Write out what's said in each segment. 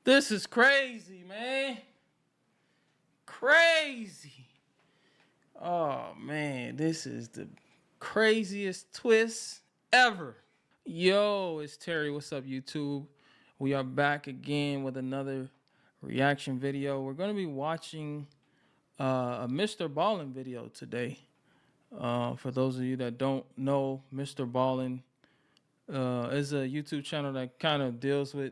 This is crazy, man. Crazy. Oh, man. This is the craziest twist ever. Yo, it's Terry. What's up, YouTube? We are back again with another reaction video. We're going to be watching a Mr. Ballin video today. For those of you that don't know, Mr. Ballin is a YouTube channel that kind of deals with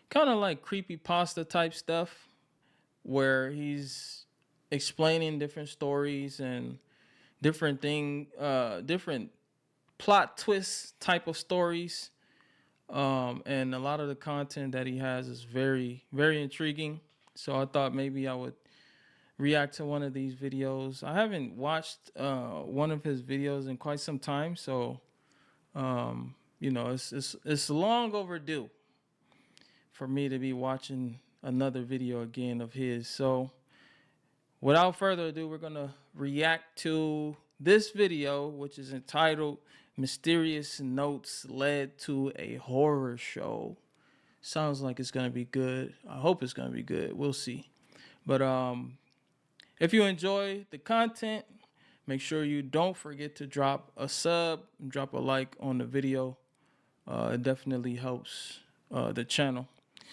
kind of like creepy pasta type stuff, where he's explaining different stories and different plot twists type of stories. And a lot of the content that he has is very, very intriguing. So I thought maybe I would react to one of these videos. I haven't watched one of his videos in quite some time, so it's long overdue for me to be watching another video again of his. So without further ado, we're gonna react to this video, which is entitled "Mysterious Notes Led to a Horror Show." Sounds like it's gonna be good. I hope it's gonna be good. We'll see. But if you enjoy the content, make sure you don't forget to drop a sub and drop a like on the video. It definitely helps the channel.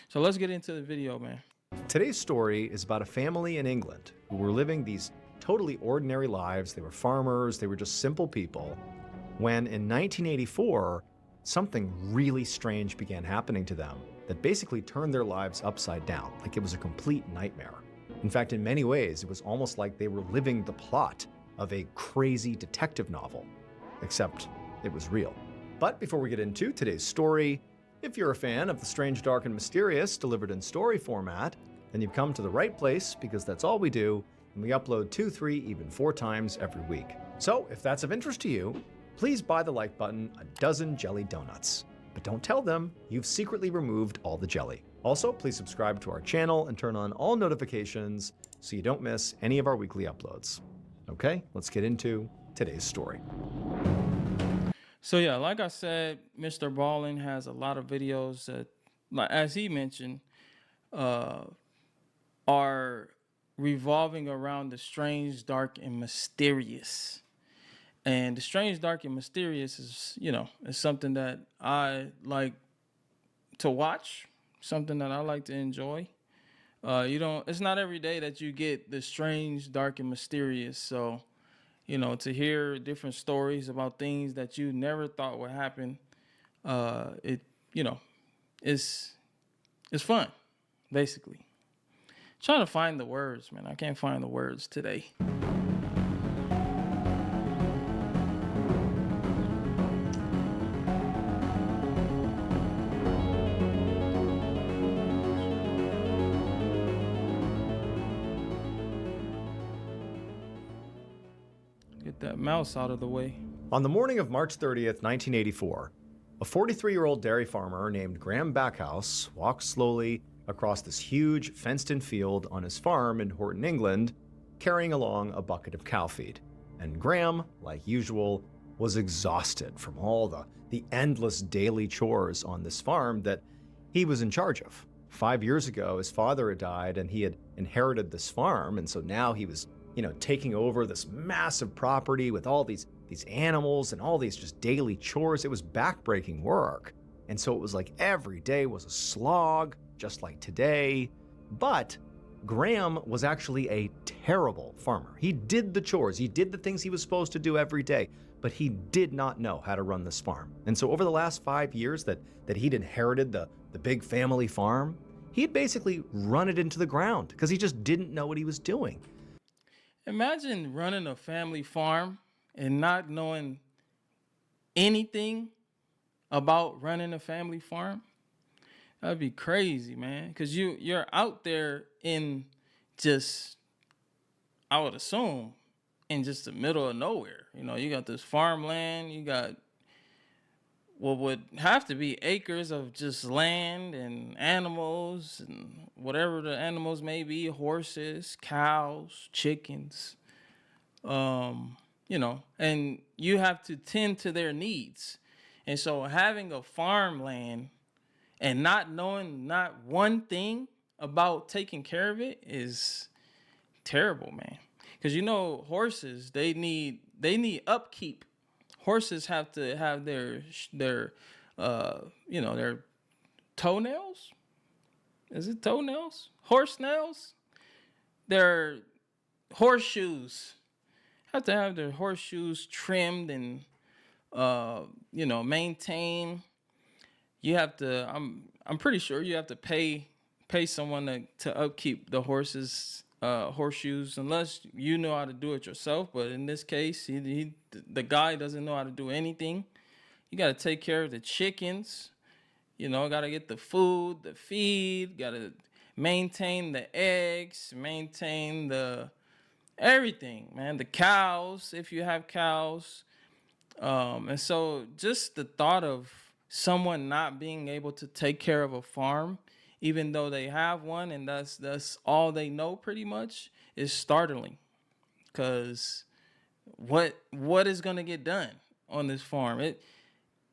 So let's get into the video, man. Today's story is about a family in England who were living these totally ordinary lives. They were farmers, they were just simple people, when in 1984, something really strange began happening to them that basically turned their lives upside down, like it was a complete nightmare. In fact, in many ways, it was almost like they were living the plot of a crazy detective novel, except it was real. But before we get into today's story, if you're a fan of the strange, dark, and mysterious delivered in story format, then you've come to the right place, because that's all we do, and we upload 2, 3, even 4 times every week. So if that's of interest to you, please buy the like button a dozen jelly donuts. But don't tell them you've secretly removed all the jelly. Also, please subscribe to our channel and turn on all notifications so you don't miss any of our weekly uploads. Okay, let's get into today's story. So yeah, like I said, Mr. Ballin has a lot of videos that, like as he mentioned, are revolving around the strange, dark, and mysterious. And the strange, dark, and mysterious is something that I like to watch, something that I like to enjoy. It's not every day that you get the strange, dark, and mysterious. So, to hear different stories about things that you never thought would happen, it, you know, it's fun, basically. Trying to find the words, man. I can't find the words today. Get that mouse out of the way. On the morning of March 30th, 1984, a 43-year-old dairy farmer named Graham Backhouse walked slowly across this huge fenced-in field on his farm in Horton, England, carrying along a bucket of cow feed. And Graham, like usual, was exhausted from all the endless daily chores on this farm that he was in charge of. 5 years ago, his father had died and he had inherited this farm, and so now he was, taking over this massive property with all these animals and all these just daily chores. It was backbreaking work. And so it was like every day was a slog, just like today. But Graham was actually a terrible farmer. He did the chores, he did the things he was supposed to do every day, but he did not know how to run this farm. And so over the last 5 years that he'd inherited the big family farm, he had basically run it into the ground because he just didn't know what he was doing. Imagine running a family farm and not knowing anything about running a family farm. That'd be crazy, man. Because you're out there in just, I would assume, in just the middle of nowhere. You got this farmland, you got what would have to be acres of just land and animals and whatever the animals may be, horses, cows, chickens, and you have to tend to their needs. And so having a farmland and not knowing not one thing about taking care of it is terrible, man. Because you know, horses, they need upkeep. Horses have to have their their toenails. Is it toenails? Horse nails? Their horseshoes have to have their horseshoes trimmed and maintained. You have to. I'm pretty sure you have to pay someone to upkeep the horses horseshoes, unless you know how to do it yourself. But in this case, the guy doesn't know how to do anything. You got to take care of the chickens. Got to get the food, the feed, got to maintain the eggs, maintain the everything, man. The cows, if you have cows. And so just the thought of someone not being able to take care of a farm, even though they have one, and that's all they know pretty much, is startling. Because what is gonna get done on this farm?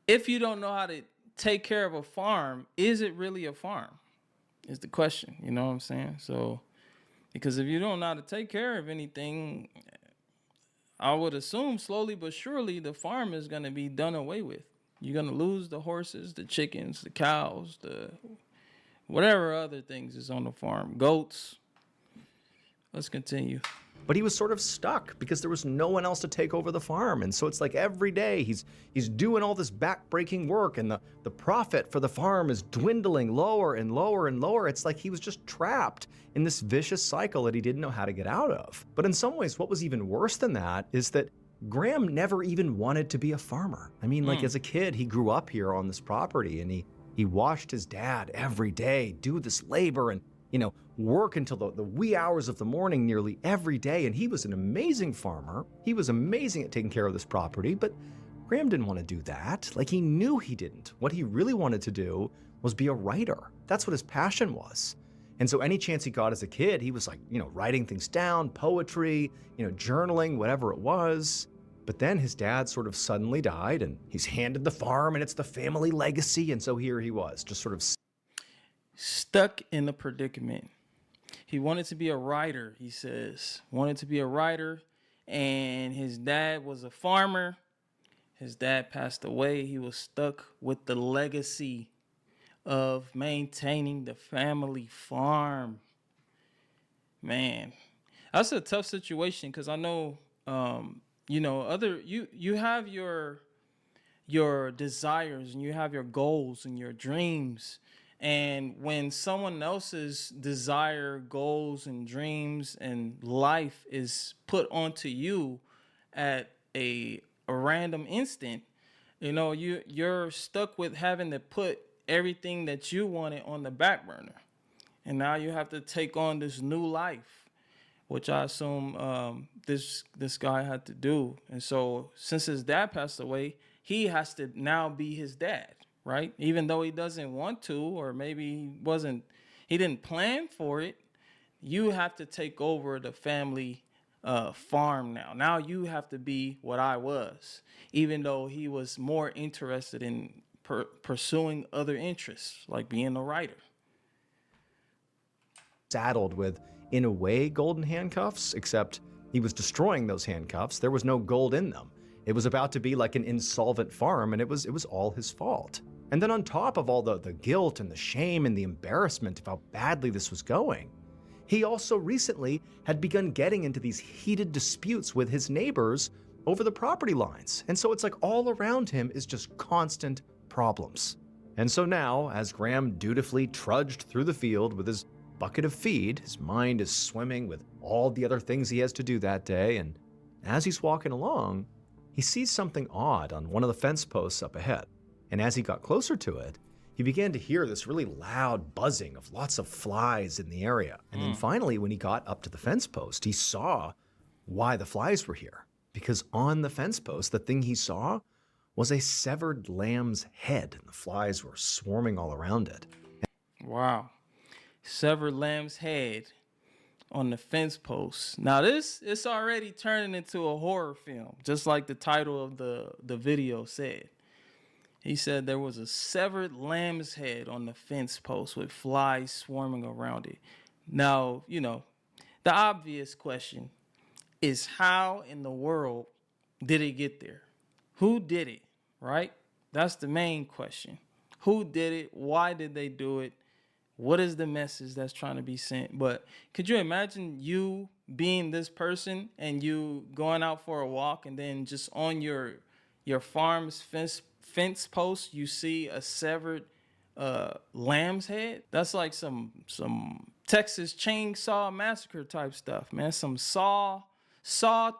If you don't know how to take care of a farm, is it really a farm? Is the question. You know what I'm saying? So because if you don't know how to take care of anything, I would assume slowly but surely the farm is going to be done away with. You're going to lose the horses, the chickens, the cows, the whatever other things is on the farm, goats. Let's continue. But he was sort of stuck because there was no one else to take over the farm. And so it's like every day he's doing all this backbreaking work, and the profit for the farm is dwindling lower and lower and lower. It's like he was just trapped in this vicious cycle that he didn't know how to get out of. But in some ways, what was even worse than that is that Graham never even wanted to be a farmer. I mean, like as a kid, he grew up here on this property, and he watched his dad every day do this labor and work until the wee hours of the morning nearly every day. And he was an amazing farmer. He was amazing at taking care of this property, but Graham didn't want to do that. Like, he knew he didn't. What he really wanted to do was be a writer. That's what his passion was. And so any chance he got as a kid, he was like, writing things down, poetry, journaling, whatever it was. But then his dad sort of suddenly died, and he's handed the farm, and it's the family legacy. And so here he was, just sort of stuck in a predicament. He wanted to be a writer, he says. Wanted to be a writer, and his dad was a farmer. His dad passed away. He was stuck with the legacy of maintaining the family farm. Man, that's a tough situation, because I know you have your desires, and you have your goals and your dreams. And when someone else's desire, goals, and dreams and life is put onto you at a random instant, you're stuck with having to put everything that you wanted on the back burner. And now you have to take on this new life, which I assume this guy had to do. And so since his dad passed away, he has to now be his dad. Right? Even though he doesn't want to, or maybe he didn't plan for it, you have to take over the family farm now. Now you have to be what I was, even though he was more interested in pursuing other interests, like being a writer. Saddled with, in a way, golden handcuffs, except he was destroying those handcuffs. There was no gold in them. It was about to be like an insolvent farm, and it was all his fault. And then on top of all the guilt and the shame and the embarrassment of how badly this was going, he also recently had begun getting into these heated disputes with his neighbors over the property lines. And so it's like all around him is just constant problems. And so now, as Graham dutifully trudged through the field with his bucket of feed, his mind is swimming with all the other things he has to do that day. And as he's walking along, he sees something odd on one of the fence posts up ahead. And as he got closer to it, he began to hear this really loud buzzing of lots of flies in the area. And then finally, when he got up to the fence post, he saw why the flies were here. Because on the fence post, the thing he saw was a severed lamb's head, and the flies were swarming all around it. Wow. Severed lamb's head on the fence post. Now it's already turning into a horror film, just like the title of the video said. He said there was a severed lamb's head on the fence post with flies swarming around it. Now, the obvious question is how in the world did it get there? Who did it, right? That's the main question. Who did it? Why did they do it? What is the message that's trying to be sent? But could you imagine you being this person and you going out for a walk and then just on your farm's fence post you see a severed lamb's head? That's like some Texas Chainsaw Massacre type stuff, man. Some Saw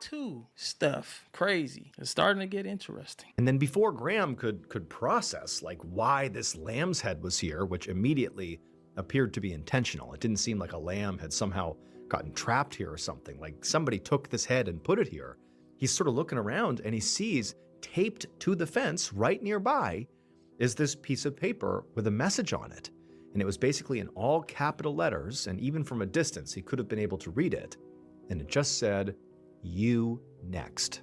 2 stuff. Crazy. It's starting to get interesting. And then before Graham could process like why this lamb's head was here, which immediately appeared to be intentional. It didn't seem like a lamb had somehow gotten trapped here or something, like somebody took this head and put it here. He's sort of looking around and he sees taped to the fence right nearby is this piece of paper with a message on it. And it was basically in all capital letters, and even from a distance, he could have been able to read it. And it just said, "You next."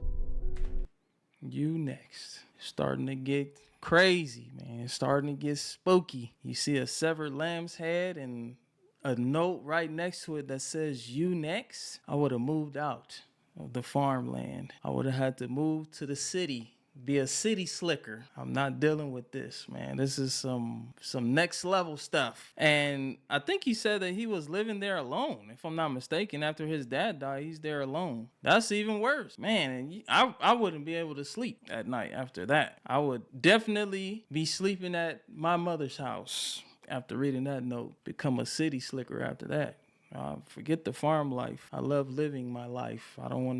You next. Starting to get crazy, man. It's starting to get spooky. You see a severed lamb's head and a note right next to it that says "You next." I would have moved out of the farmland. I would have had to move to the city, be a city slicker. I'm not dealing with this, man. This is some next level stuff. And I think he said that he was living there alone, if I'm not mistaken. After his dad died, he's there alone. That's even worse, man. And I wouldn't be able to sleep at night after that. I would definitely be sleeping at my mother's house after reading that note. Become a city slicker after that. Forget the farm life. I love living my life. I don't want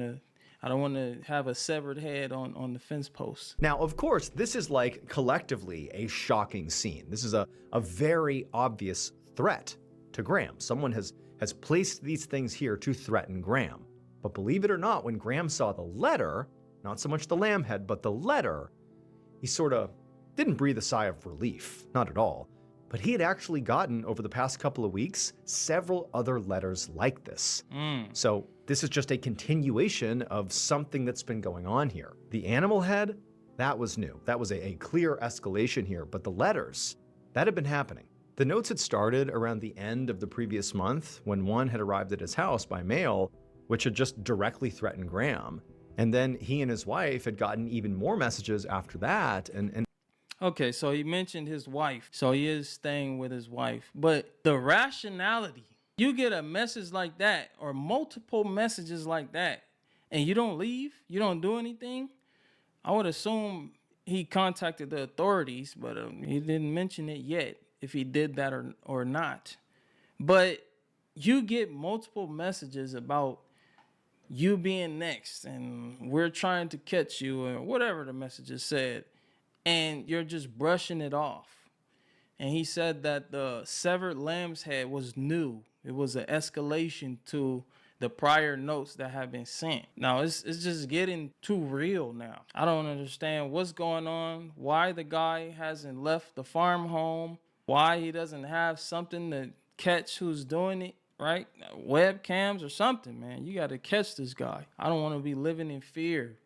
to have a severed head on the fence post. Now, of course, this is like collectively a shocking scene. This is a very obvious threat to Graham. Someone has placed these things here to threaten Graham. But believe it or not, when Graham saw the letter, not so much the lamb head, but the letter, he sort of didn't breathe a sigh of relief, not at all. But he had actually gotten, over the past couple of weeks, several other letters like this. So this is just a continuation of something that's been going on here. The animal head, that was new. That was a clear escalation here. But the letters, that had been happening. The notes had started around the end of the previous month when one had arrived at his house by mail, which had just directly threatened Graham. And then he and his wife had gotten even more messages after that. And Okay, so he mentioned his wife. So he is staying with his wife. But the rationality, you get a message like that or multiple messages like that, and you don't leave, you don't do anything, I would assume he contacted the authorities, but he didn't mention it yet, if he did that or not. But you get multiple messages about you being next, and we're trying to catch you, or whatever the messages said. And you're just brushing it off. And he said that the severed lamb's head was new. It was an escalation to the prior notes that have been sent. Now, it's just getting too real now. I don't understand what's going on, why the guy hasn't left the farm home, why he doesn't have something to catch who's doing it, right? Webcams or something, man. You got to catch this guy. I don't want to be living in fear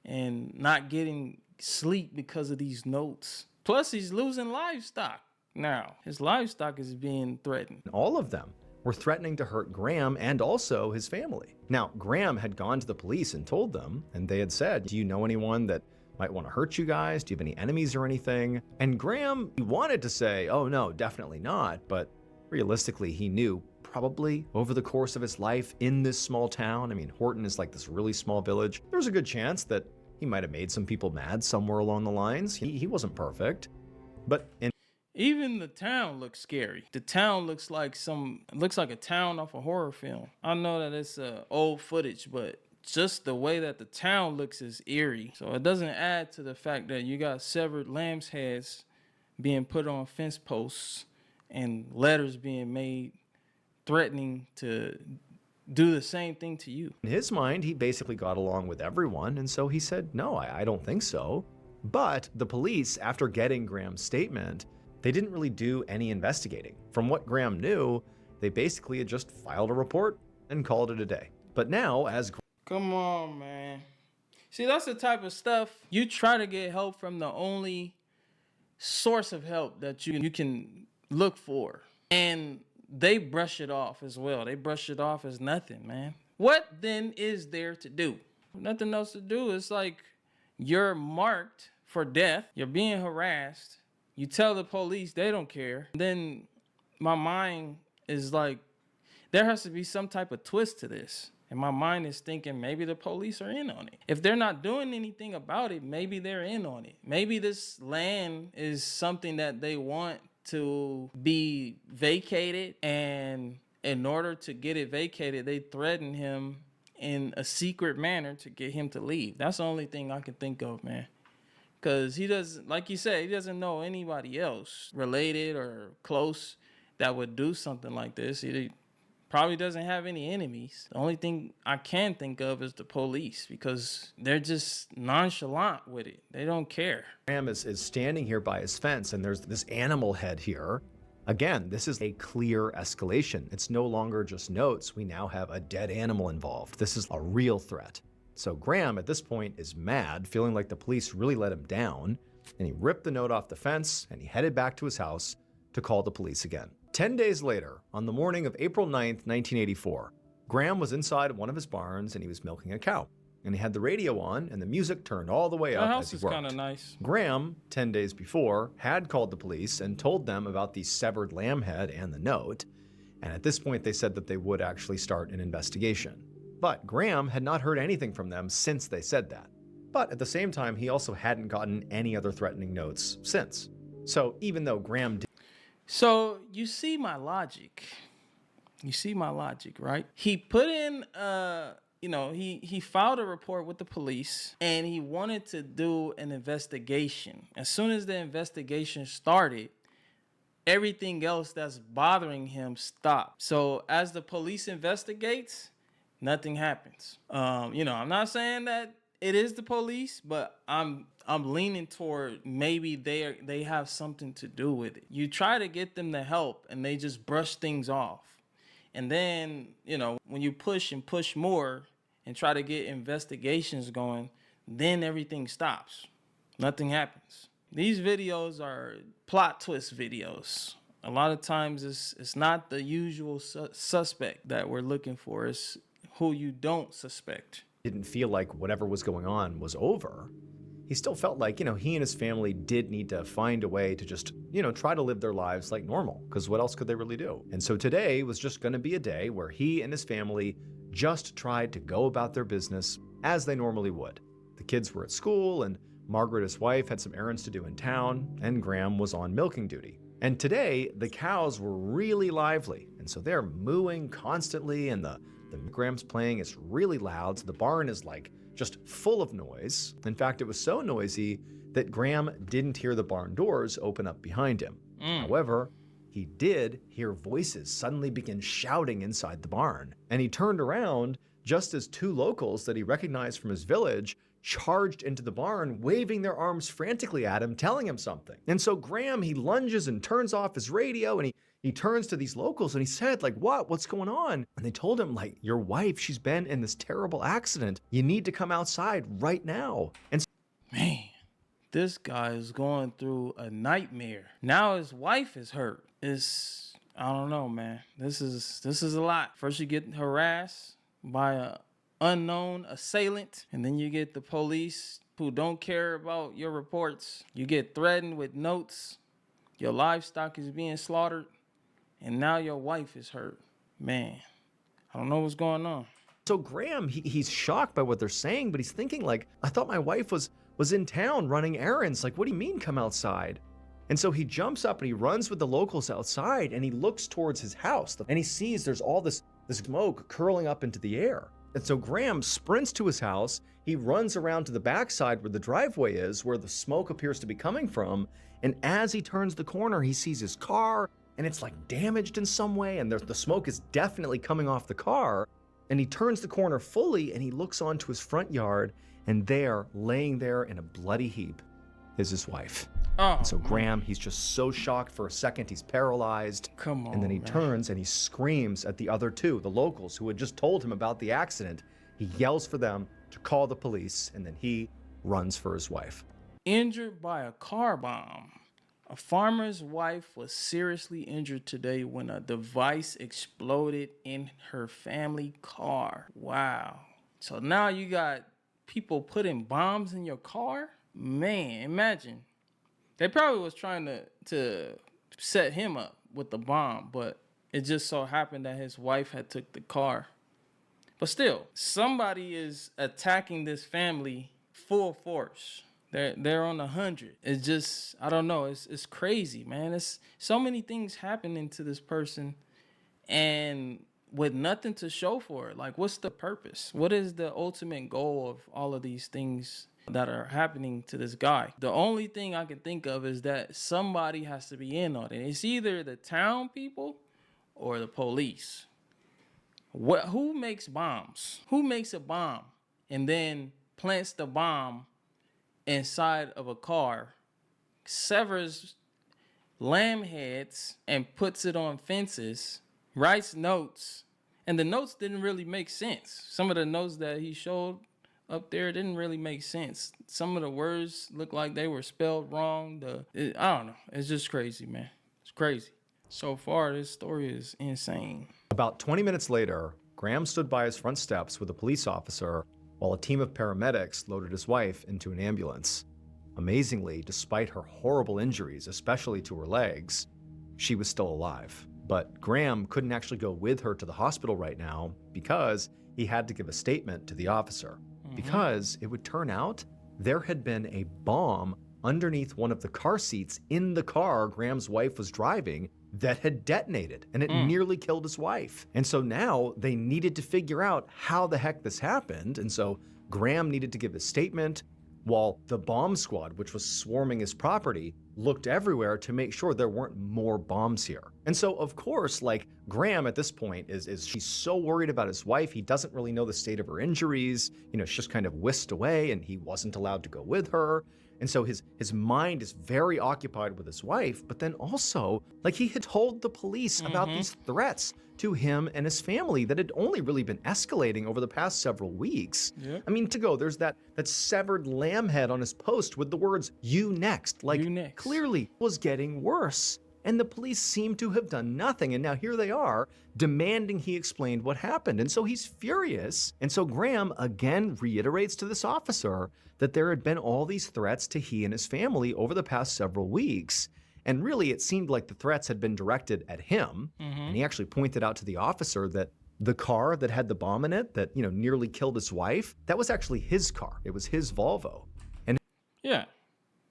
and not getting sleep because of these notes. Plus, he's losing livestock now. His livestock is being threatened. all of them were threatening to hurt Graham and also his family. Now, Graham had gone to the police and told them, and they had said, "Do you know anyone that might want to hurt you guys? Do you have any enemies or anything?" And Graham, he wanted to say, "Oh no, definitely not," but realistically, he knew probably over the course of his life in this small town, I mean, Horton is like this really small village, there's a good chance that he might have made some people mad somewhere along the lines. He wasn't perfect. But even the town looks scary. The town looks like a town off a horror film. I know that it's old footage, but just the way that the town looks is eerie. So it doesn't add to the fact that you got severed lamb's heads being put on fence posts and letters being made threatening to do the same thing to you. in his mind, he basically got along with everyone, and so he said, "No, I don't think so." But the police, after getting Graham's statement, they didn't really do any investigating. From what Graham knew, they basically had just filed a report and called it a day. But now, as Come on, man. See, that's the type of stuff you try to get help from the only source of help that you can look for. And they brush it off as well. They brush it off as nothing, man. What then is there to do? Nothing else to do. It's like you're marked for death. You're being harassed. You tell the police, they don't care. Then my mind is like, there has to be some type of twist to this. And my mind is thinking maybe the police are in on it. If they're not doing anything about it, maybe they're in on it. Maybe this land is something that they want to be vacated, and in order to get it vacated, they threaten him in a secret manner to get him to leave. That's the only thing I can think of, man. Because he doesn't, like you said, he doesn't know anybody else related or close that would do something like this. He probably doesn't have any enemies. The only thing I can think of is the police, because they're just nonchalant with it. They don't care. Graham is standing here by his fence, and there's this animal head here. Again, this is a clear escalation. It's no longer just notes. We now have a dead animal involved. This is a real threat. So Graham, at this point, is mad, feeling like the police really let him down, and he ripped the note off the fence, and he headed back to his house to call the police again. 10 days later, on the morning of April 9th, 1984, Graham was inside one of his barns, and he was milking a cow. And he had the radio on, and the music turned all the way up The as house he is worked. kind of nice. Graham, 10 days before, had called the police and told them about the severed lamb head and the note. And at this point, they said that they would actually start an investigation. But Graham had not heard anything from them since they said that. But at the same time, he also hadn't gotten any other threatening notes since. So even though Graham did... So you see my logic. You see my logic, right? He put in, he filed a report with the police, and he wanted to do an investigation. As soon as the investigation started, everything else that's bothering him stopped. So as the police investigates, nothing happens. I'm not saying that it is the police, but I'm leaning toward maybe they have something to do with it. You try to get them to help, and they just brush things off. And then, when you push and push more and try to get investigations going, then everything stops. Nothing happens. These videos are plot twist videos. A lot of times it's not the usual suspect that we're looking for. It's who you don't suspect. Didn't feel like whatever was going on was over. He still felt like, he and his family did need to find a way to just, try to live their lives like normal, because what else could they really do? And so today was just going to be a day where he and his family just tried to go about their business as they normally would. The kids were at school, and Margaret, his wife, had some errands to do in town, and Graham was on milking duty. And today, the cows were really lively, and so they're mooing constantly, and the Graham's playing is really loud, so the barn is like just full of noise. In fact, it was so noisy that Graham didn't hear the barn doors open up behind him. However, he did hear voices suddenly begin shouting inside the barn, and he turned around just as two locals that he recognized from his village charged into the barn, waving their arms frantically at him, telling him something. And so Graham, he lunges and turns off his radio, and he turns to these locals and he said, what's going on? And they told him, your wife, she's been in this terrible accident. You need to come outside right now. And man, this guy is going through a nightmare. Now his wife is hurt. I don't know, man. This is a lot. First you get harassed by a unknown assailant, and then you get the police who don't care about your reports. You get threatened with notes. Your livestock is being slaughtered, and now your wife is hurt. Man, I don't know what's going on. So Graham, he's shocked by what they're saying, but he's thinking I thought my wife was in town running errands. What do you mean come outside? And so he jumps up and he runs with the locals outside, and he looks towards his house, and he sees there's all this smoke curling up into the air. And so Graham sprints to his house. He runs around to the backside where the driveway is, where the smoke appears to be coming from. And as he turns the corner, he sees his car, and it's damaged in some way, and the smoke is definitely coming off the car. And he turns the corner fully, and he looks onto his front yard, and there, laying there in a bloody heap, is his wife. Oh, and so Graham, he's just so shocked for a second, he's paralyzed. Come on, and then he man. turns and he screams at the other two, the locals who had just told him about the accident. He yells for them to call the police, and then he runs for his wife. Injured by a car bomb. A farmer's wife was seriously injured today when a device exploded in her family car. Wow. So now you got people putting bombs in your car? Man, imagine. They probably was trying to set him up with the bomb, but it just so happened that his wife had took the car. But still, somebody is attacking this family full force. They're on 100. It's just, I don't know. It's crazy, man. It's so many things happening to this person, and with nothing to show for it. Like, what's the purpose? What is the ultimate goal of all of these things that are happening to this guy? The only thing I can think of is that somebody has to be in on it. It's either the town people or the police. Who makes bombs? Who makes a bomb and then plants the bomb inside of a car, severs lamb heads and puts it on fences, writes notes, and the notes didn't really make sense. Some of the notes that he showed up there didn't really make sense. Some of the words looked like they were spelled wrong. I don't know. It's just crazy, man. It's crazy. So far, this story is insane. About 20 minutes later, Graham stood by his front steps with a police officer while a team of paramedics loaded his wife into an ambulance. Amazingly, despite her horrible injuries, especially to her legs, she was still alive. But Graham couldn't actually go with her to the hospital right now because he had to give a statement to the officer. Because it would turn out there had been a bomb underneath one of the car seats in the car Graham's wife was driving that had detonated, and it nearly killed his wife. And so now they needed to figure out how the heck this happened. And so Graham needed to give a statement while the bomb squad, which was swarming his property, looked everywhere to make sure there weren't more bombs here. And so, of course, like, Graham at this point is she's so worried about his wife. He doesn't really know the state of her injuries. You know, she's just kind of whisked away and he wasn't allowed to go with her. And so his mind is very occupied with his wife, but then also, like, he had told the police about these threats to him and his family that had only really been escalating over the past several weeks. Yep. I mean, to go, there's that severed lamb head on his post with the words, "You next." Like, You next. clearly was getting worse. And the police seem to have done nothing. And now here they are demanding he explained what happened. And so he's furious. And so Graham again reiterates to this officer that there had been all these threats to he and his family over the past several weeks. And really, it seemed like the threats had been directed at him. And he actually pointed out to the officer that the car that had the bomb in it that, you know, nearly killed his wife, that was actually his car. It was his Volvo. And Yeah,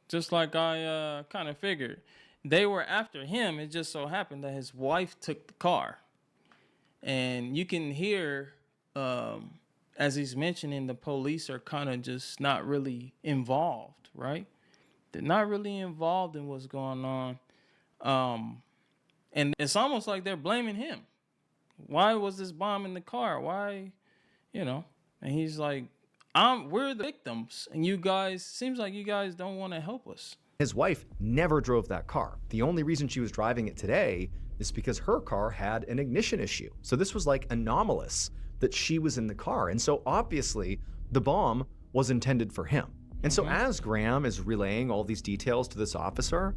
just like I kind of figured. They were after him. It just so happened that his wife took the car. And you can hear, as he's mentioning, the police are kind of just not really involved, right? They're not really involved in what's going on. And it's almost like they're blaming him. Why was this bomb in the car? Why, you know? And he's like, we're the victims. And you guys, seems like you guys don't want to help us. his wife never drove that car. The only reason she was driving it today is because her car had an ignition issue. So this was like anomalous that she was in the car. And so obviously the bomb was intended for him. And so as Graham is relaying all these details to this officer,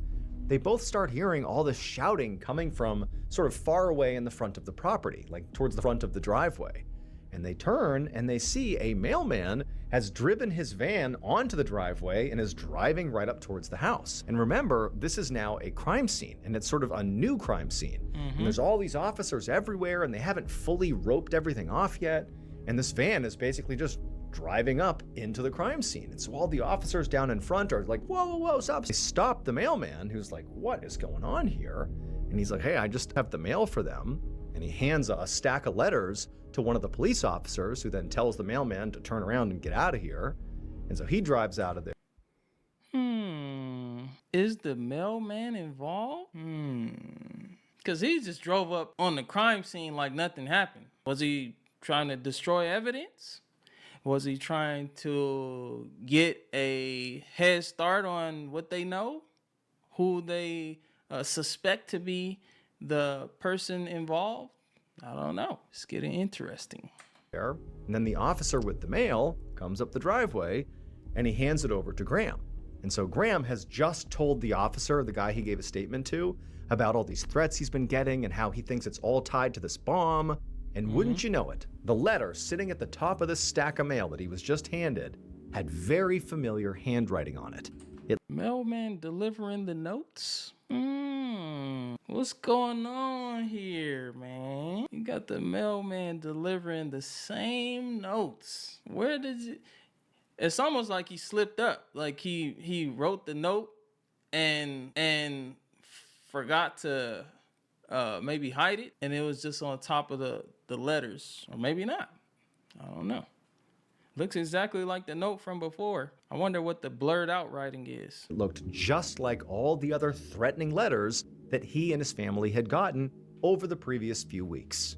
they both start hearing all this shouting coming from sort of far away in the front of the property, like towards the front of the driveway. And they turn and they see a mailman has driven his van onto the driveway and is driving right up towards the house. And remember, this is now a crime scene, and it's sort of a new crime scene. And there's all these officers everywhere, and they haven't fully roped everything off yet. And this van is basically just driving up into the crime scene. And so all the officers down in front are like, whoa, whoa, whoa, stop. They stop the mailman, who's like, what is going on here? And he's like, hey, I just have the mail for them. And he hands a stack of letters to one of the police officers, who then tells the mailman to turn around and get out of here. And so he drives out of there. Is the mailman involved? Because he just drove up on the crime scene like nothing happened. Was he trying to destroy evidence? Was he trying to get a head start on what they know? Who they suspect to be the person involved? I don't know. It's getting interesting. And then the officer with the mail comes up the driveway and he hands it over to Graham. And so Graham has just told the officer, the guy he gave a statement to, about all these threats he's been getting and how he thinks it's all tied to this bomb. And wouldn't you know it, the letter sitting at the top of this stack of mail that he was just handed had very familiar handwriting on it. Mailman delivering the notes? What's going on here, man? You got the mailman delivering the same notes. Where did you... It's almost like he slipped up. Like he wrote the note and forgot to maybe hide it, and it was just on top of the letters. Or maybe not. I don't know. Looks exactly like the note from before. I wonder what the blurred out writing is. It looked just like all the other threatening letters that he and his family had gotten over the previous few weeks.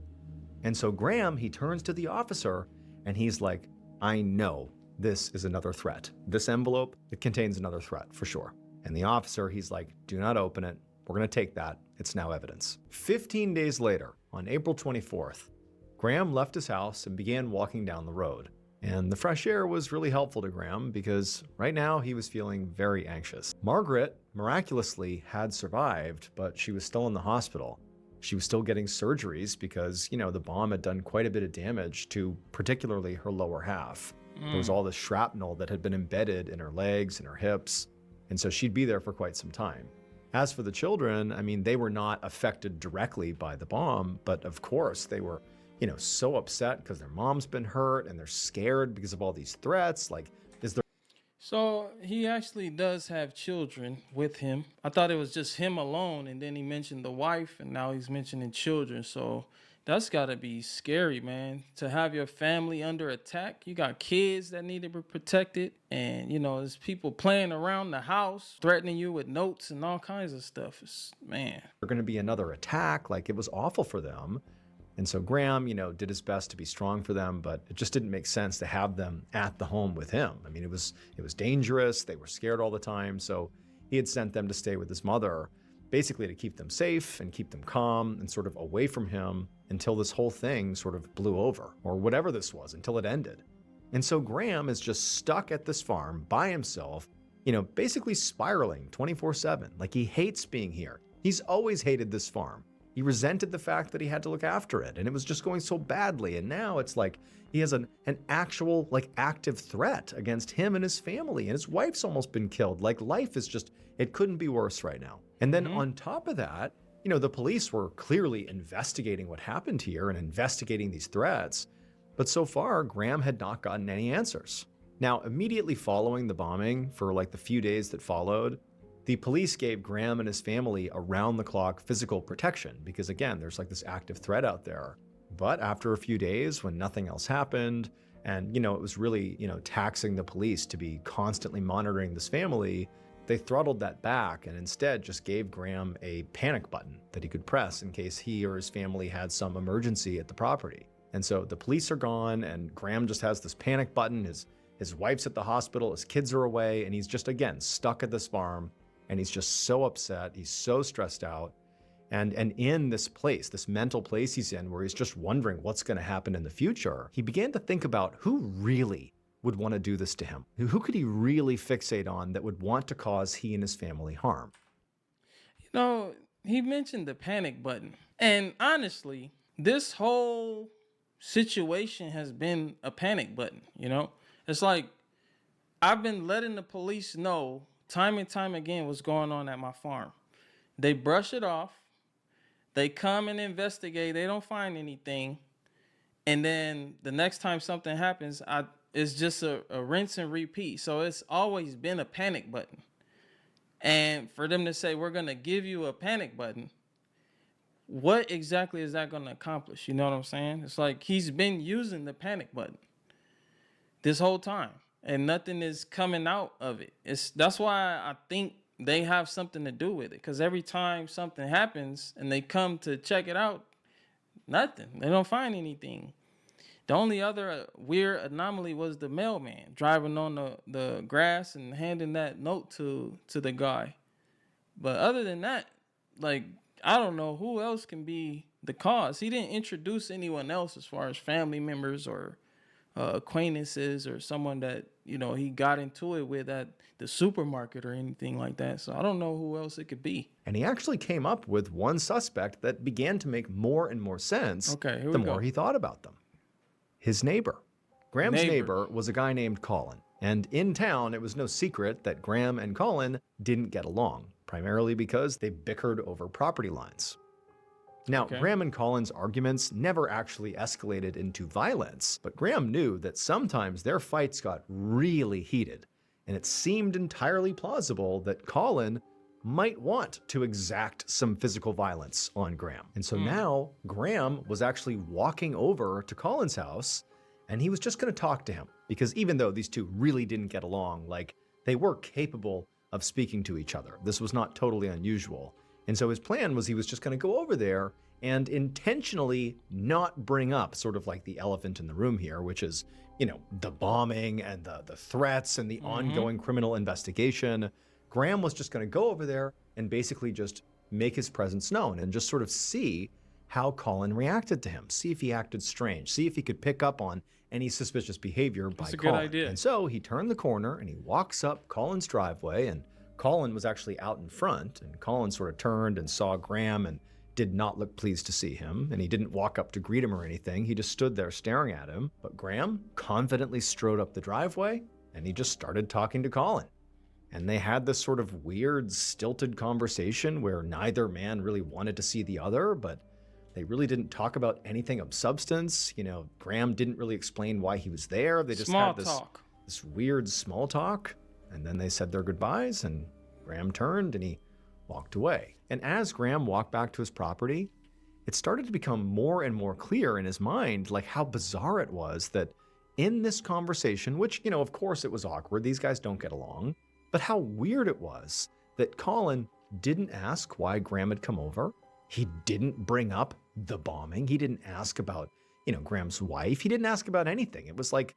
And so Graham, he turns to the officer and he's like, I know this is another threat. This envelope, it contains another threat for sure. And the officer, he's like, do not open it. We're going to take that. It's now evidence. 15 days later, on April 24th, Graham left his house and began walking down the road. And the fresh air was really helpful to Graham because right now he was feeling very anxious. Margaret miraculously had survived, but she was still in the hospital. She was still getting surgeries because, you know, the bomb had done quite a bit of damage to particularly her lower half. There was all this shrapnel that had been embedded in her legs and her hips, and so she'd be there for quite some time. As for the children, I mean, they were not affected directly by the bomb, but of course they were, you know, so upset because their mom's been hurt and they're scared because of all these threats. Like, is there... So he actually does have children with him. I thought it was just him alone, and then he mentioned the wife, and now he's mentioning children. So that's gotta be scary, man, to have your family under attack. You got kids that need to be protected, and you know, there's people playing around the house, threatening you with notes and all kinds of stuff. Man, going to be another attack? Like, it was awful for them. And so Graham, you know, did his best to be strong for them, but it just didn't make sense to have them at the home with him. I mean, it was dangerous. They were scared all the time. So he had sent them to stay with his mother, basically to keep them safe and keep them calm and sort of away from him until this whole thing sort of blew over, or whatever this was, until it ended. And so Graham is just stuck at this farm by himself, you know, basically spiraling 24/7. Like, he hates being here. He's always hated this farm. He resented the fact that he had to look after it, and it was just going so badly. And now it's like he has an actual, like, active threat against him and his family, and his wife's almost been killed. Like, life is just, it couldn't be worse right now. And then on top of that, you know, the police were clearly investigating what happened here and investigating these threats. But so far, Graham had not gotten any answers. Now, immediately following the bombing, for like the few days that followed, the police gave Graham and his family around-the-clock physical protection because, again, there's like this active threat out there. But after a few days, when nothing else happened, and, you know, it was really, you know, taxing the police to be constantly monitoring this family, they throttled that back and instead just gave Graham a panic button that he could press in case he or his family had some emergency at the property. And so the police are gone, and Graham just has this panic button. His wife's at the hospital, his kids are away, and he's just, again, stuck at this farm. And he's just so upset. He's so stressed out. And in this place, this mental place he's in, where he's just wondering what's going to happen in the future, he began to think about who really would want to do this to him. Who could he really fixate on that would want to cause he and his family harm? you know, he mentioned the panic button. And honestly, this whole situation has been a panic button, you know? It's like I've been letting the police know time and time again what's going on at my farm. They brush it off. They come and investigate. They don't find anything. And then the next time something happens, it's just a rinse and repeat. So it's always been a panic button. And for them to say, we're going to give you a panic button, what exactly is that going to accomplish? You know what I'm saying? It's like he's been using the panic button this whole time, and nothing is coming out of it. That's why I think they have something to do with it, because every time something happens and they come to check it out, nothing. They don't find anything. The only other weird anomaly was the mailman driving on the grass and handing that note to the guy. But other than that, like, I don't know who else can be the cause. He didn't introduce anyone else as far as family members or acquaintances or someone that, you know, he got into it with at the supermarket or anything like that. So I don't know who else it could be. And he actually came up with one suspect that began to make more and more sense Okay, here the we more go. he thought about them. His neighbor. Graham's neighbor was a guy named Colin. And in town, it was no secret that Graham and Colin didn't get along, primarily because they bickered over property lines. Now, Okay. Graham and Colin's arguments never actually escalated into violence, but Graham knew that sometimes their fights got really heated, and it seemed entirely plausible that Colin might want to exact some physical violence on Graham. And so now Graham was actually walking over to Colin's house, and he was just going to talk to him, because even though these two really didn't get along, like, they were capable of speaking to each other. This was not totally unusual. And so his plan was he was just going to go over there and intentionally not bring up sort of like the elephant in the room here, which is, you know, the bombing and the threats and the ongoing criminal investigation. Graham was just going to go over there and basically just make his presence known and just sort of see how Colin reacted to him, see if he acted strange, see if he could pick up on any suspicious behavior by That's a Colin. good idea. And so he turned the corner and he walks up Colin's driveway, and Colin was actually out in front, and Colin sort of turned and saw Graham and did not look pleased to see him, and he didn't walk up to greet him or anything. He just stood there staring at him. But Graham confidently strode up the driveway, and he just started talking to Colin. And they had this sort of weird, stilted conversation where neither man really wanted to see the other, but they really didn't talk about anything of substance. You know, Graham didn't really explain why he was there. They just Small had talk. this weird small talk, and then they said their goodbyes, and Graham turned and he walked away. And as Graham walked back to his property, it started to become more and more clear in his mind, like how bizarre it was that in this conversation, which, you know, of course it was awkward, these guys don't get along, but how weird it was that Colin didn't ask why Graham had come over. He didn't bring up the bombing. He didn't ask about, you know, Graham's wife. He didn't ask about anything. It was like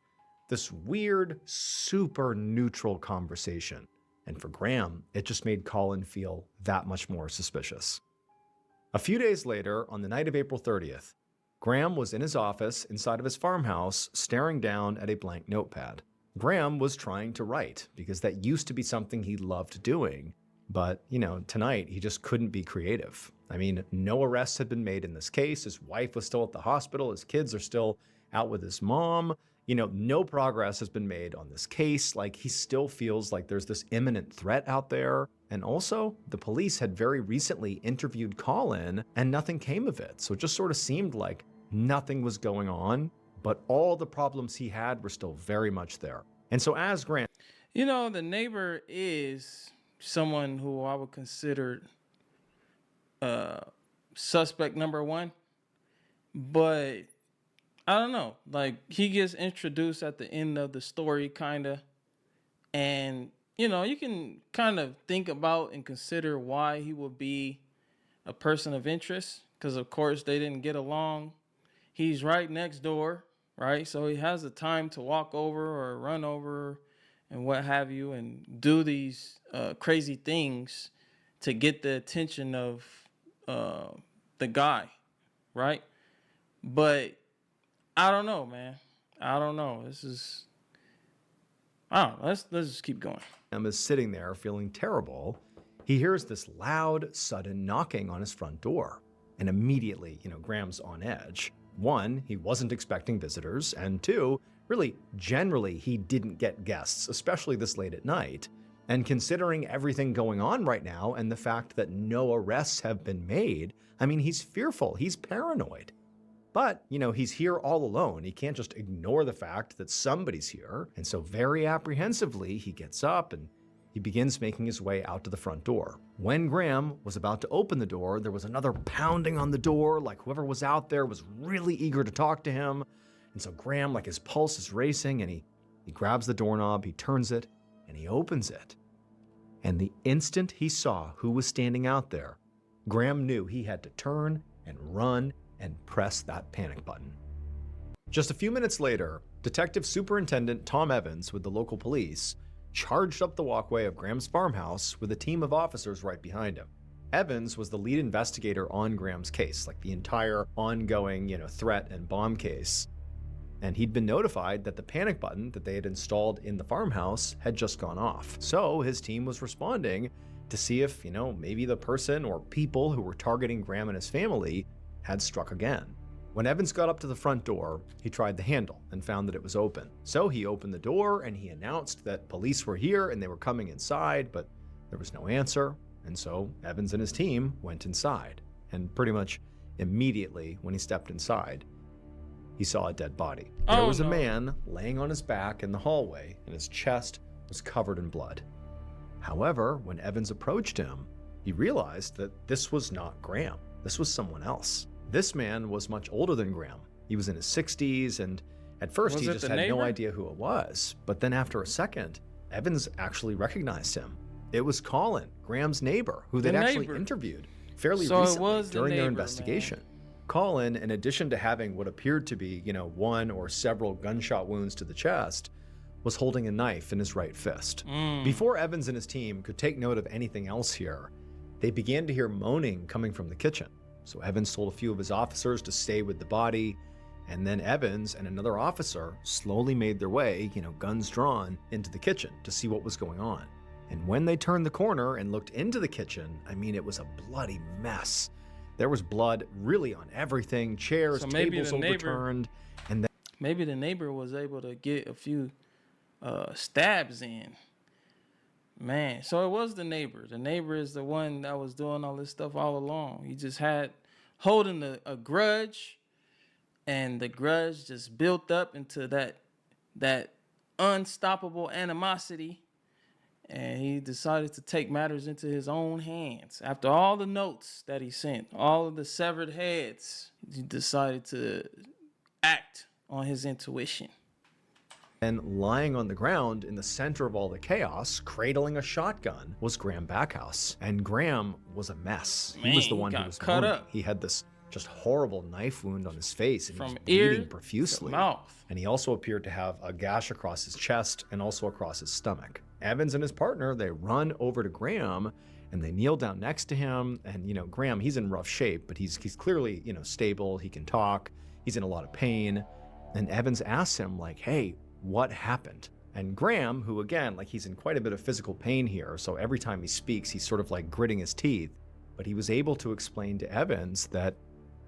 this weird, super neutral conversation. And for Graham, it just made Colin feel that much more suspicious. A few days later, on the night of April 30th, Graham was in his office inside of his farmhouse, staring down at a blank notepad. Graham was trying to write, because that used to be something he loved doing. But, you know, tonight he just couldn't be creative. I mean, no arrests had been made in this case. His wife was still at the hospital. His kids are still out with his mom. You know, no progress has been made on this case. Like, he still feels like there's this imminent threat out there. And also, the police had very recently interviewed Colin and nothing came of it. So it just sort of seemed like nothing was going on, but all the problems he had were still very much there. And so as Graham... You know, the neighbor is someone who I would consider suspect number one, but I don't know. Like, he gets introduced at the end of the story, kind of, and you know, you can kind of think about and consider why he would be a person of interest, because of course they didn't get along. He's right next door, right? So he has the time to walk over or run over and what have you, and do these crazy things to get the attention of the guy, right? But I don't know, man. I don't know. Let's just keep going. Is sitting there feeling terrible. He hears this loud, sudden knocking on his front door. And immediately, you know, Graham's on edge. One, he wasn't expecting visitors. And two, really, generally, he didn't get guests, especially this late at night. And considering everything going on right now and the fact that no arrests have been made, I mean, he's fearful. He's paranoid. But, you know, he's here all alone. He can't just ignore the fact that somebody's here. And so very apprehensively, he gets up and he begins making his way out to the front door. When Graham was about to open the door, there was another pounding on the door, like whoever was out there was really eager to talk to him. And so Graham, like his pulse is racing, and he grabs the doorknob, he turns it, and he opens it. And the instant he saw who was standing out there, Graham knew he had to turn and run and press that panic button. Just a few minutes later, Detective Superintendent Tom Evans with the local police charged up the walkway of Graham's farmhouse with a team of officers right behind him. Evans was the lead investigator on Graham's case, like the entire ongoing, threat and bomb case. And he'd been notified that the panic button that they had installed in the farmhouse had just gone off. So his team was responding to see if, maybe the person or people who were targeting Graham and his family had struck again. When Evans got up to the front door, he tried the handle and found that it was open. So he opened the door and he announced that police were here and they were coming inside, but there was no answer. And so Evans and his team went inside. And pretty much immediately when he stepped inside, he saw a dead body. There was a man laying on his back in the hallway, and his chest was covered in blood. However, when Evans approached him, he realized that this was not Graham. This was someone else. This man was much older than Graham. He was in his 60s, and at first he just had no idea who it was. But then after a second, Evans actually recognized him. It was Colin, Graham's neighbor, who they'd actually interviewed fairly recently during their investigation. Colin, in addition to having what appeared to be, one or several gunshot wounds to the chest, was holding a knife in his right fist. Before Evans and his team could take note of anything else here, they began to hear moaning coming from the kitchen. So Evans told a few of his officers to stay with the body, and then Evans and another officer slowly made their way, guns drawn, into the kitchen to see what was going on. And when they turned the corner and looked into the kitchen, it was a bloody mess. There was blood really on everything, chairs, tables overturned. And then maybe the neighbor was able to get a few stabs in. Man, so it was the neighbor. The neighbor is the one that was doing all this stuff all along. He just had holding a grudge, and the grudge just built up into that unstoppable animosity. And he decided to take matters into his own hands. After all the notes that he sent, all of the severed heads, he decided to act on his intuition. And lying on the ground in the center of all the chaos, cradling a shotgun, was Graham Backhouse. And Graham was a mess. He was the one who was cut up. He had this just horrible knife wound on his face, and he was bleeding profusely. And he also appeared to have a gash across his chest and also across his stomach. Evans and his partner, they run over to Graham and they kneel down next to him. And, Graham, he's in rough shape, but he's clearly, stable. He can talk. He's in a lot of pain. And Evans asks him, hey, what happened? And Graham, who again, he's in quite a bit of physical pain here. So every time he speaks, he's sort of gritting his teeth. But he was able to explain to Evans that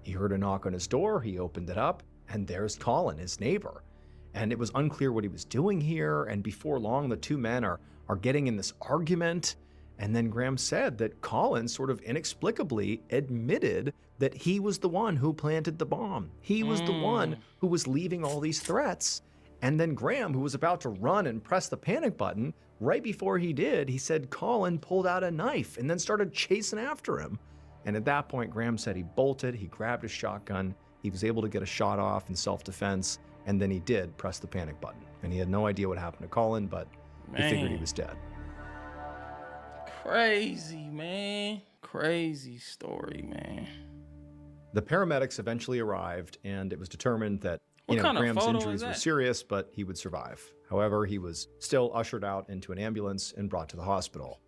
he heard a knock on his door. He opened it up, and there's Colin, his neighbor. And it was unclear what he was doing here. And before long, the two men are getting in this argument. And then Graham said that Colin sort of inexplicably admitted that he was the one who planted the bomb. He was the one who was leaving all these threats. And then Graham, who was about to run and press the panic button, right before he did, he said Colin pulled out a knife and then started chasing after him. And at that point, Graham said he bolted, he grabbed his shotgun, he was able to get a shot off in self-defense, and then he did press the panic button. And he had no idea what happened to Colin, but he figured he was dead. Crazy, man. Crazy story, man. The paramedics eventually arrived, and it was determined that Graham's injuries were serious, but he would survive. However, he was still ushered out into an ambulance and brought to the hospital.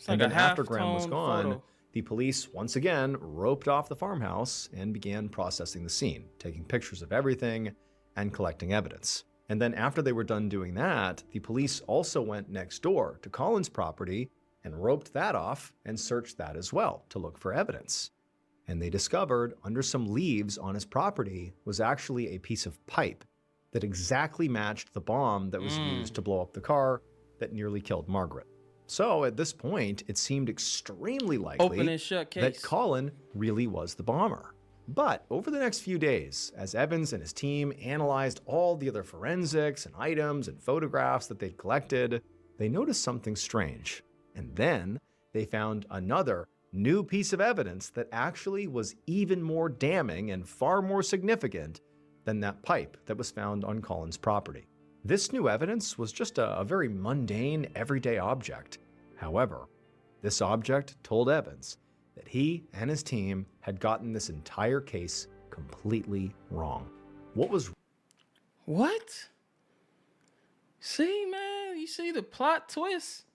And then after Graham was gone, the police once again roped off the farmhouse and began processing the scene, taking pictures of everything and collecting evidence. And then after they were done doing that, the police also went next door to Colin's property and roped that off and searched that as well to look for evidence. And they discovered under some leaves on his property was actually a piece of pipe that exactly matched the bomb that was used to blow up the car that nearly killed Margaret. So at this point, it seemed extremely likely that Colin really was the bomber. But over the next few days, as Evans and his team analyzed all the other forensics and items and photographs that they'd collected, they noticed something strange. And then they found another new piece of evidence that actually was even more damning and far more significant than that pipe that was found on Colin's property. This new evidence was just a very mundane, everyday object. However, this object told Evans that he and his team had gotten this entire case completely wrong. What? See, man, you see the plot twist?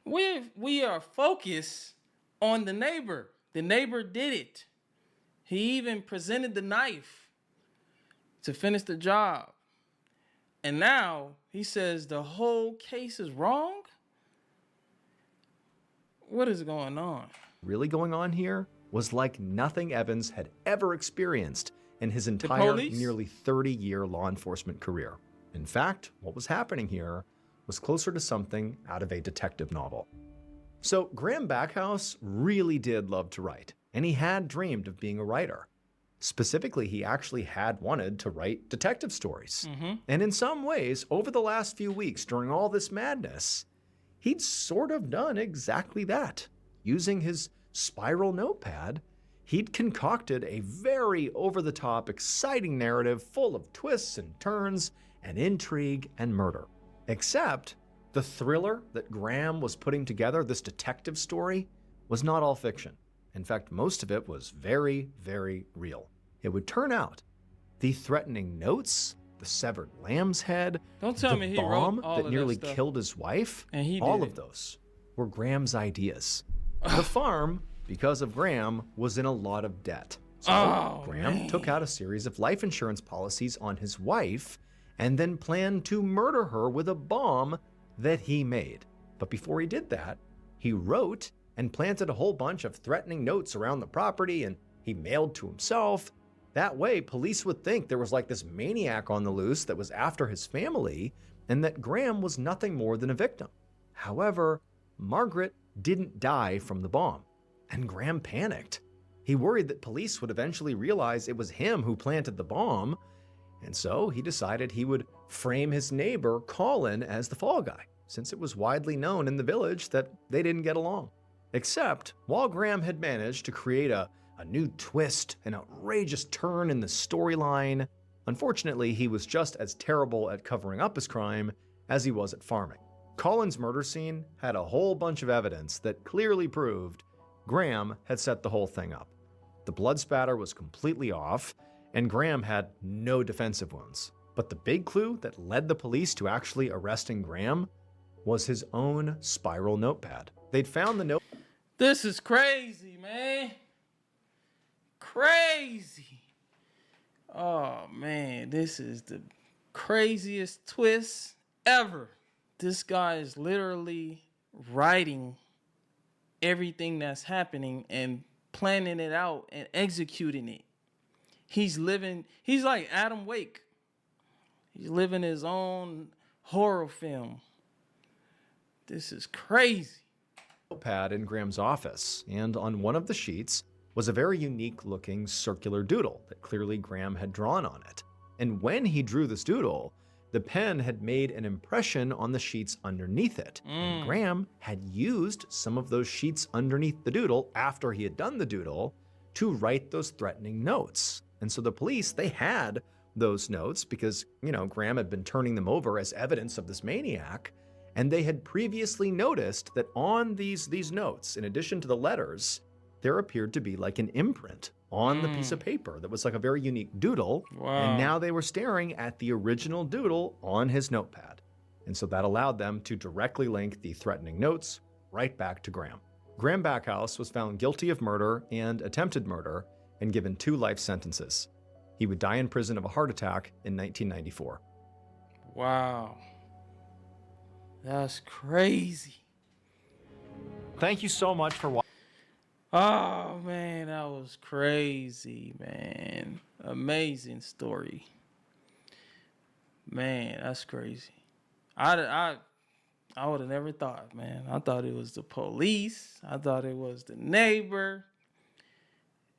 We are focused on the neighbor. The neighbor did it. He even presented the knife to finish the job. And now he says the whole case is wrong? What is going on? Really going on here was like nothing Evans had ever experienced in his entire nearly 30-year law enforcement career. In fact, what was happening here was closer to something out of a detective novel. So Graham Backhouse really did love to write, and he had dreamed of being a writer. Specifically, he actually had wanted to write detective stories. And in some ways, over the last few weeks during all this madness, he'd sort of done exactly that. Using his spiral notepad, he'd concocted a very over-the-top, exciting narrative full of twists and turns and intrigue and murder. Except the thriller that Graham was putting together, this detective story, was not all fiction. In fact, most of it was very, very real. It would turn out the threatening notes, the severed lamb's head, Don't tell the me he bomb wrote all that of nearly that stuff. killed his wife, And he all did of it. those were Graham's ideas. The farm, because of Graham, was in a lot of debt. So Graham took out a series of life insurance policies on his wife and then planned to murder her with a bomb that he made. But before he did that, he wrote and planted a whole bunch of threatening notes around the property, and he mailed to himself. That way, police would think there was like this maniac on the loose that was after his family, and that Graham was nothing more than a victim. However, Margaret didn't die from the bomb, and Graham panicked. He worried that police would eventually realize it was him who planted the bomb, and so he decided he would frame his neighbor, Colin, as the fall guy, since it was widely known in the village that they didn't get along. Except, while Graham had managed to create a new twist, an outrageous turn in the storyline, unfortunately, he was just as terrible at covering up his crime as he was at farming. Colin's murder scene had a whole bunch of evidence that clearly proved Graham had set the whole thing up. The blood spatter was completely off, and Graham had no defensive wounds. But the big clue that led the police to actually arresting Graham was his own spiral notepad. They'd found the note. This is crazy, man. Crazy. Oh, man. This is the craziest twist ever. This guy is literally writing everything that's happening and planning it out and executing it. He's like Adam Wake. He's living his own horror film. This is crazy. Notepad in Graham's office, and on one of the sheets was a very unique looking circular doodle that clearly Graham had drawn on it. And when he drew this doodle, the pen had made an impression on the sheets underneath it. And Graham had used some of those sheets underneath the doodle after he had done the doodle to write those threatening notes. And so the police, they had those notes because, Graham had been turning them over as evidence of this maniac. And they had previously noticed that on these notes, in addition to the letters, there appeared to be like an imprint on the piece of paper that was like a very unique doodle. Wow. And now they were staring at the original doodle on his notepad. And so that allowed them to directly link the threatening notes right back to Graham. Graham Backhouse was found guilty of murder and attempted murder and given 2 life sentences. He would die in prison of a heart attack in 1994. Wow. That's crazy. Thank you so much for watching. Oh, man, that was crazy, man. Amazing story. Man, that's crazy. I would have never thought, man. I thought it was the police. I thought it was the neighbor.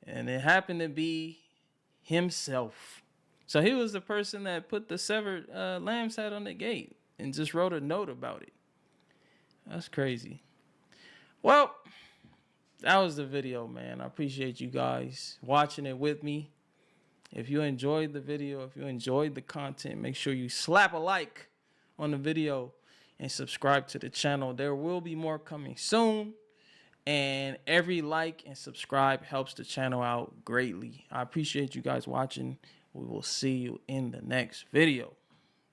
And it happened to be himself. So he was the person that put the severed lamb's head on the gate and just wrote a note about it. That's crazy. Well, that was the video, man. I appreciate you guys watching it with me. If you enjoyed the video, if you enjoyed the content, make sure you slap a like on the video and subscribe to the channel. There will be more coming soon. And every like and subscribe helps the channel out greatly. I appreciate you guys watching. We will see you in the next video.